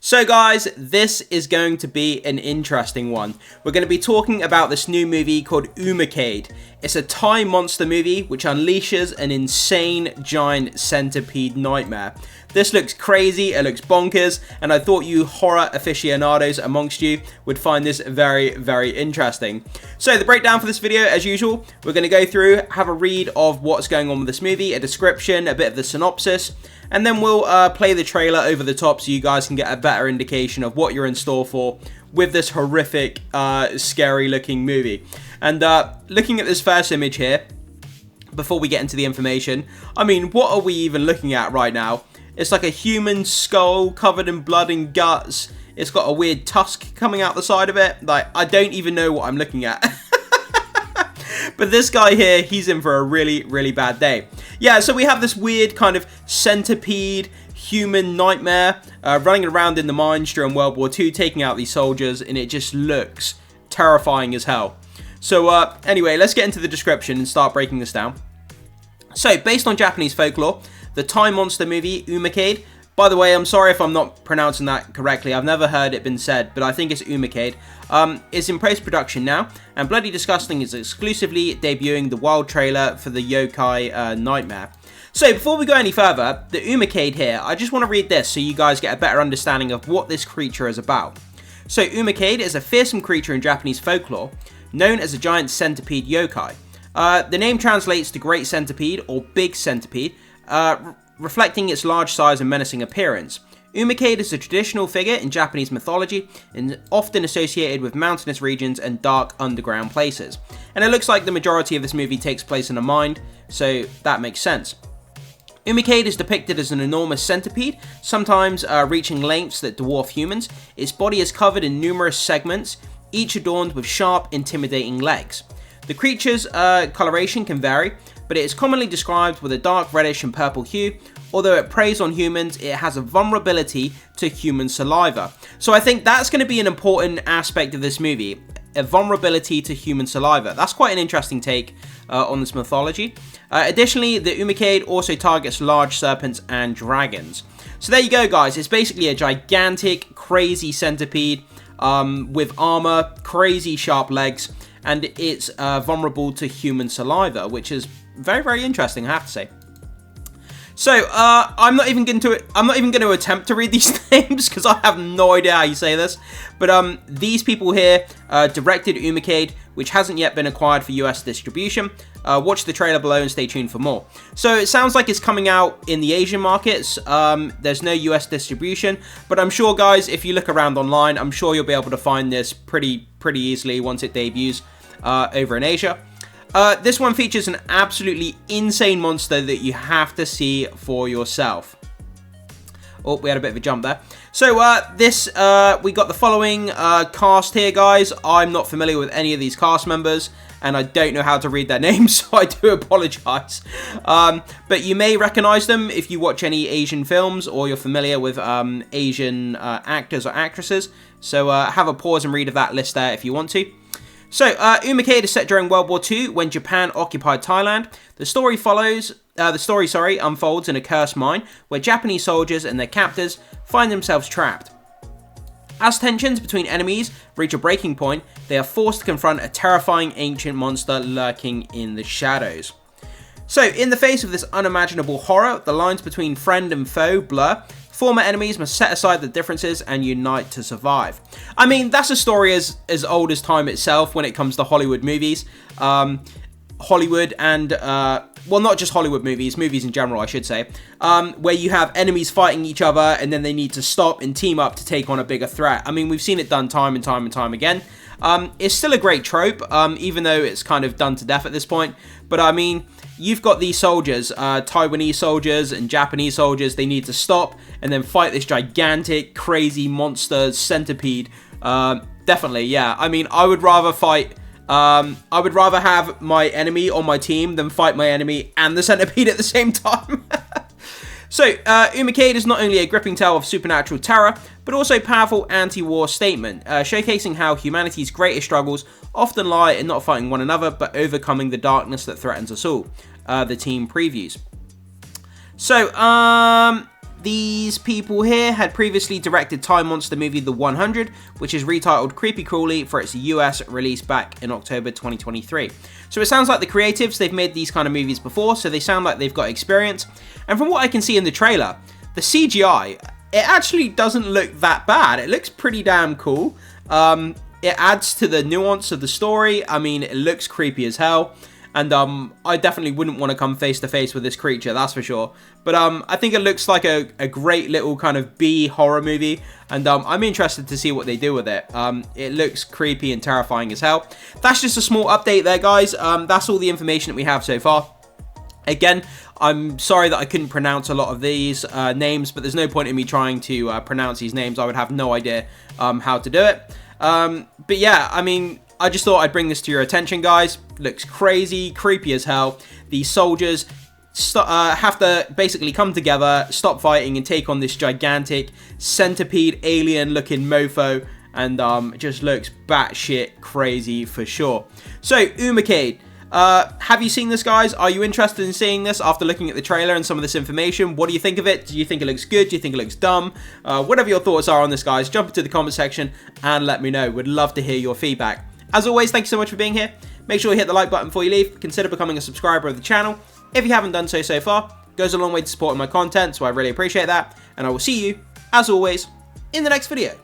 So guys, this is going to be an interesting one. We're going to be talking about this new movie called Omukade. It's a Thai monster movie which unleashes an insane giant centipede nightmare. This looks crazy, it looks bonkers, and I thought you horror aficionados amongst you would find this very, very interesting. So the breakdown for this video, as usual, we're going to go through, have a read of what's going on with this movie, a description, a bit of the synopsis, and then we'll play the trailer over the top so you guys can get a better indication of what you're in store for with this horrific, scary looking movie. And looking at this first image here, before we get into the information, I mean, what are we even looking at right now? It's like a human skull covered in blood and guts. It's got a weird tusk coming out the side of it. Like, I don't even know what I'm looking at. But this guy here, he's in for a really, really bad day. Yeah, so we have this weird kind of centipede human nightmare running around in the mines during World War II, taking out these soldiers, and it just looks terrifying as hell. So anyway, let's get into the description and start breaking this down. So, based on Japanese folklore, the Thai monster movie Omukade, by the way, I'm sorry if I'm not pronouncing that correctly, I've never heard it been said, but I think it's Omukade, is in post-production now, and Bloody Disgusting is exclusively debuting the wild trailer for the yokai nightmare. So, before we go any further, the Omukade here, I just want to read this so you guys get a better understanding of what this creature is about. So, Omukade is a fearsome creature in Japanese folklore, known as a giant centipede yokai. The name translates to Great Centipede or Big Centipede, reflecting its large size and menacing appearance. Omukade is a traditional figure in Japanese mythology and often associated with mountainous regions and dark underground places. And it looks like the majority of this movie takes place in a mine, so that makes sense. Omukade is depicted as an enormous centipede, sometimes reaching lengths that dwarf humans. Its body is covered in numerous segments, each adorned with sharp, intimidating legs. The creature's coloration can vary, but it is commonly described with a dark reddish and purple hue. Although it preys on humans, it has a vulnerability to human saliva. So I think that's going to be an important aspect of this movie, a vulnerability to human saliva. That's quite an interesting take on this mythology. Additionally, the Omukade also targets large serpents and dragons. So there you go, guys. It's basically a gigantic, crazy centipede with armor, crazy sharp legs, and it's vulnerable to human saliva, which is very, very interesting, I have to say. So I'm not even going to attempt to read these names because I have no idea how you say this. But these people here directed Omukade, which hasn't yet been acquired for US distribution. Watch the trailer below and stay tuned for more. So it sounds like it's coming out in the Asian markets. There's no US distribution, but I'm sure, guys, if you look around online, I'm sure you'll be able to find this pretty easily once it debuts over in Asia. This one features an absolutely insane monster that you have to see for yourself. Oh, we had a bit of a jump there. So, we got the following cast here, guys. I'm not familiar with any of these cast members, and I don't know how to read their names, so I do apologize. But you may recognize them if you watch any Asian films or you're familiar with Asian actors or actresses. So, have a pause and read of that list there if you want to. So, Omukade is set during World War II when Japan occupied Thailand. The story unfolds in a cursed mine where Japanese soldiers and their captors find themselves trapped. As tensions between enemies reach a breaking point, they are forced to confront a terrifying ancient monster lurking in the shadows. So, in the face of this unimaginable horror, the lines between friend and foe blur. Former enemies must set aside the differences and unite to survive. I mean, that's a story as old as time itself when it comes to Hollywood movies. Hollywood and, well, not just Hollywood movies in general, I should say, where you have enemies fighting each other and then they need to stop and team up to take on a bigger threat. I mean, we've seen it done time and time again. It's still a great trope, even though it's kind of done to death at this point. But I mean, you've got these soldiers, Taiwanese soldiers and Japanese soldiers, they need to stop and then fight this gigantic, crazy monster centipede. Definitely, yeah. I mean, I would rather have my enemy on my team than fight my enemy and the centipede at the same time. So, Omukade is not only a gripping tale of supernatural terror, but also a powerful anti-war statement, showcasing how humanity's greatest struggles often lie in not fighting one another, but overcoming the darkness that threatens us all. The team previews. So, these people here had previously directed Time Monster movie The 100, which is retitled Creepy Crawly for its US release back in October 2023. So it sounds like the creatives, they've made these kind of movies before, so they sound like they've got experience. And from what I can see in the trailer, the CGI, it actually doesn't look that bad. It looks pretty damn cool. It adds to the nuance of the story. I mean, it looks creepy as hell. And I definitely wouldn't want to come face to face with this creature, that's for sure. But I think it looks like a great little kind of B horror movie. And I'm interested to see what they do with it. It looks creepy and terrifying as hell. That's just a small update there, guys. That's all the information that we have so far. Again, I'm sorry that I couldn't pronounce a lot of these names, but there's no point in me trying to pronounce these names. I would have no idea how to do it. But yeah, I mean, I just thought I'd bring this to your attention, guys. Looks crazy, creepy as hell. These soldiers have to basically come together, stop fighting, and take on this gigantic centipede alien-looking mofo. And it just looks batshit crazy for sure. So, Omukade. Have you seen this, guys? Are you interested in seeing this after looking at the trailer and some of this information? What do you think of it? Do you think it looks good? Do you think it looks dumb? Whatever your thoughts are on this, guys, jump into the comment section and let me know. Would love to hear your feedback. As always, thank you so much for being here. Make sure you hit the like button before you leave. Consider becoming a subscriber of the channel if you haven't done so far. It goes a long way to supporting my content, so I really appreciate that. And I will see you, as always, in the next video.